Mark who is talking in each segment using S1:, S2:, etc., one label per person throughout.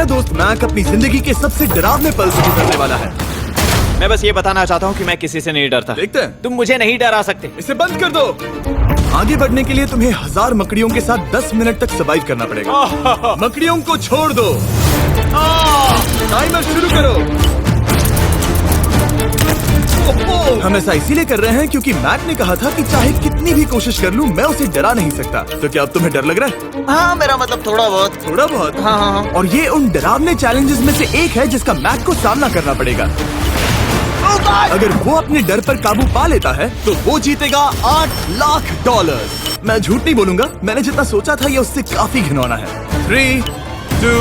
S1: मेरा दोस्त मैक अपनी जिंदगी के सबसे डरावने पल से गुजरने वाला है।
S2: मैं बस ये बताना चाहता हूँ कि मैं किसी से नहीं डरता।
S1: देखते हैं।
S2: तुम मुझे नहीं डरा सकते।
S1: इसे बंद कर दो। आगे बढ़ने के लिए तुम्हें 1000 मकड़ियों के साथ 10 मिनट तक सर्वाइव करना पड़ेगा। मकड़ियों को छोड़ दो। टाइमर शुरू करो। हम ऐसा इसीलिए कर रहे हैं क्योंकि मैक ने कहा था कि चाहे कितनी भी कोशिश कर लूं मैं उसे डरा नहीं सकता। तो क्या अब तुम्हें डर लग रहा है?
S3: हाँ, मेरा मतलब थोड़ा बहुत।
S1: थोड़ा बहुत?
S3: हाँ।
S1: और ये उन डरावने चैलेंजेस में से एक है जिसका मैक को सामना करना पड़ेगा। अगर वो अपने डर पर काबू पा लेता है तो वो जीतेगा $8 लाख। मैं झूठ नहीं बोलूंगा, मैंने जितना सोचा था ये उससे काफी घिनौना है। 3, 2,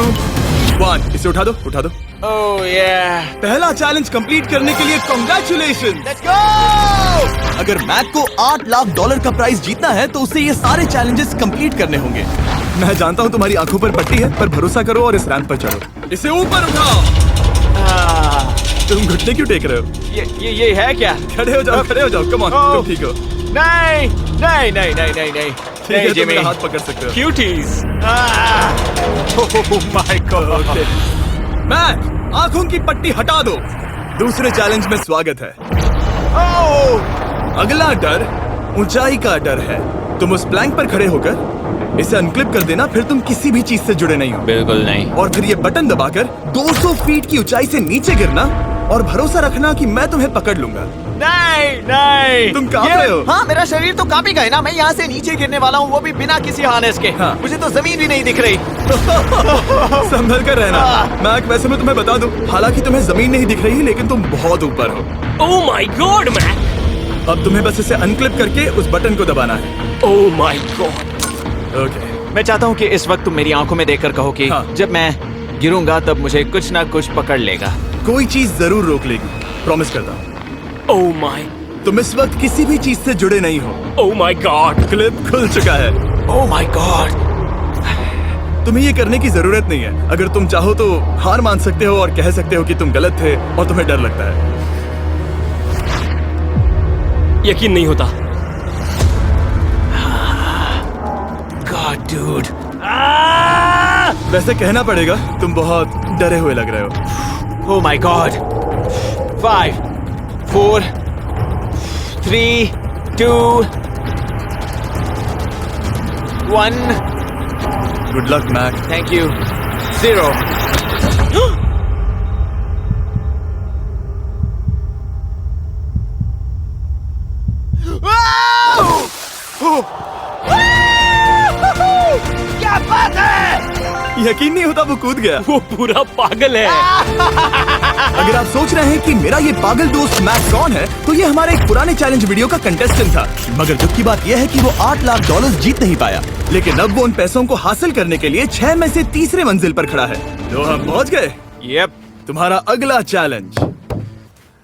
S1: 1 इसे उठा दो, उठा दो।
S2: ओह yeah.
S1: पहला चैलेंज कंप्लीट करने के लिए कांग्रेचुलेशन।
S3: Let's go!
S1: अगर मैक को $8 लाख का प्राइज जीतना है तो उसे ये सारे चैलेंजेस कंप्लीट करने होंगे। मैं जानता हूँ तुम्हारी आंखों पर पट्टी है, पर भरोसा करो और इस रैंप पर चढ़ो। इसे ऊपर उठाओ। तुम घुटने क्यों टेक रहे हो?
S2: ये है क्या?
S1: खड़े हो जाओ, खड़े हो जाओ। कम ऑन, तुम ठीक हो?
S2: नहीं नहीं नहीं नहीं नहीं नहीं।
S1: ठीक है, तुम मेरा हाथ पकड़ सकते हो।
S2: Cuties. Oh my god.
S1: Mac, आंखों की पट्टी हटा दो। दूसरे चैलेंज में स्वागत है। अगला डर ऊंचाई का डर है। तुम उस प्लैंक पर खड़े होकर इसे अनक्लिप कर देना, फिर तुम किसी भी चीज से जुड़े नहीं हो।
S2: बिल्कुल नहीं।
S1: और फिर ये बटन दबाकर 200 फीट की ऊंचाई से नीचे गिरना और भरोसा रखना कि मैं तुम्हें पकड़ लूंगा।
S2: नहीं नहीं।
S1: तुम कांप रहे हो।
S3: हाँ, मेरा शरीर तो कांपेगा ही ना। मैं यहाँ से नीचे गिरने वाला हूँ, वो भी बिना किसी हार्नेस के।
S1: हाँ।
S3: मुझे तो जमीन भी नहीं दिख रही।
S1: संभल कर रहना। मैक, वैसे मैं तुम्हें बता दूं, हालांकि तुम्हें जमीन नहीं दिख रही लेकिन तुम बहुत ऊपर हो।
S4: Oh my god Mac.
S1: अब तुम्हें बस इसे अनक्लिप करके उस बटन को दबाना है।
S4: ओह माय गॉड।
S1: ओके।
S2: मैं चाहता हूँ कि इस वक्त तुम मेरी आंखों में देखकर कहो कि
S1: हाँ।
S2: जब मैं गिरूंगा तब मुझे कुछ ना कुछ पकड़ लेगा।
S1: कोई चीज जरूर रोक लेगी, प्रॉमिस करता हूँ।
S4: Oh my.
S1: तुम इस वक्त किसी भी चीज से जुड़े नहीं हो।
S4: Oh my God.
S1: क्लिप खुल चुका है।
S2: ओह माय गॉड।
S1: तुम्हें ये करने की जरूरत नहीं है। अगर तुम चाहो तो हार मान सकते हो और कह सकते हो कि तुम गलत थे और तुम्हें डर लगता है।
S4: यकीन नहीं होता।
S2: God dude.
S1: वैसे कहना पड़ेगा तुम बहुत डरे हुए लग रहे हो।
S2: Oh my god. 5, 4, 3, 2, 1।
S1: Good luck Mac.
S2: Thank you. 0।
S3: क्या बात है!
S1: यकीन नहीं होता वो कूद गया।
S4: वो पूरा पागल है।
S1: अगर आप सोच रहे हैं कि मेरा ये पागल दोस्त मैक कौन है, तो ये हमारे एक पुराने चैलेंज वीडियो का कंटेस्टेंट था। मगर दुख की बात यह है कि वो $8 लाख जीत नहीं पाया। लेकिन अब वो उन पैसों को हासिल करने के लिए 6 में से तीसरे मंजिल पर खड़ा है। तो हम पहुंच गए।
S2: यप।
S1: तुम्हारा अगला चैलेंज।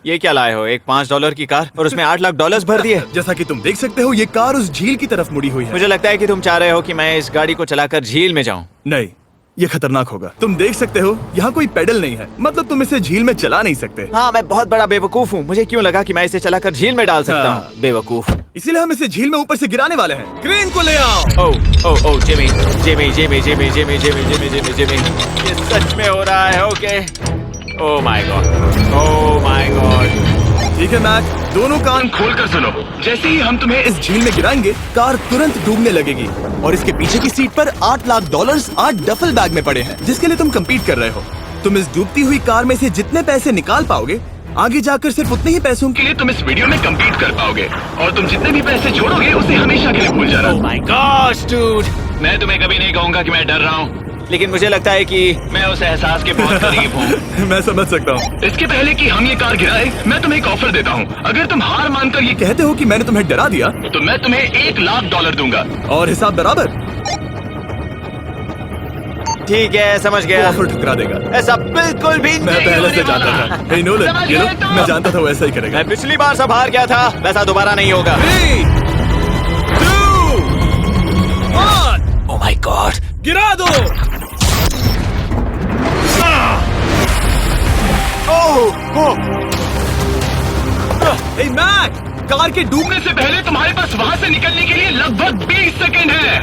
S2: ये क्या लाए हो? एक $5 की कार और उसमें $8 लाख भर दिए।
S1: जैसा कि तुम देख सकते हो, ये कार उस झील की तरफ मुड़ी हुई है।
S2: मुझे लगता है कि तुम चाह रहे हो कि मैं इस गाड़ी को चलाकर झील में जाऊं।
S1: नहीं, ये खतरनाक होगा। तुम देख सकते हो यहाँ कोई पेडल नहीं है, मतलब तुम इसे झील में चला नहीं सकते।
S2: हाँ, मैं बहुत बड़ा बेवकूफ हूँ। मुझे क्यों लगा कि मैं इसे चलाकर झील में डाल सकता
S1: हाँ।
S2: हूँ? बेवकूफ।
S1: इसीलिए हम इसे झील में ऊपर से गिराने वाले हैं। क्रेन को ले आओ।
S2: Oh Jimmy Jimmy Jimmy Jimmy Jimmy Jimmy Jimmy Jimmy Jimmy. ये सच में हो रहा है? Okay. Oh my god. Oh my god.
S1: ठीक है मैक, दोनों कान खोलकर सुनो। जैसे ही हम तुम्हें इस झील में गिराएंगे, कार तुरंत डूबने लगेगी और इसके पीछे की सीट पर $8 लाख 8 डफल बैग में पड़े हैं, जिसके लिए तुम कम्पीट कर रहे हो। तुम इस डूबती हुई कार में से जितने पैसे निकाल पाओगे, आगे जाकर सिर्फ उतने ही पैसों के लिए तुम इस वीडियो में कम्पीट कर पाओगे। और तुम जितने भी पैसे छोड़ोगे उसे हमेशा के लिए भूल जाना।
S2: ओह माय गॉड डूड।
S5: मैं तुम्हें कभी नहीं कहूंगा कि मैं डर रहा हूँ,
S2: लेकिन मुझे लगता है कि
S5: मैं उस एहसास के बहुत करीब हूँ।
S1: मैं समझ सकता हूँ।
S5: इसके पहले कि हम ये कार गिराए, मैं तुम्हें एक ऑफर देता हूँ। अगर तुम हार मानकर ये
S1: कहते हो कि मैंने तुम्हें डरा दिया,
S5: तो मैं तुम्हें $1 लाख दूंगा।
S1: और हिसाब बराबर।
S2: ठीक है, समझ
S1: वो
S2: गया।
S1: ऑफर ठुकरा देगा।
S2: ऐसा बिल्कुल भी
S1: मैं
S2: नहीं
S1: पहले से
S2: होने
S1: जानता
S2: वाला।
S1: था। हे नोलन,
S5: समझ
S1: ये लो,
S5: गए तो?
S1: मैं जानता था वो ऐसा ही करेगा।
S2: मैं पिछली बार सब हार गया था, वैसा दोबारा नहीं होगा।
S1: 3, 2, 1
S2: ओह माय गॉड।
S1: गिरा दो। हे मैक, कार के डूबने
S5: से पहले तुम्हारे पास वहाँ से निकलने के लिए लगभग 20 सेकंड है।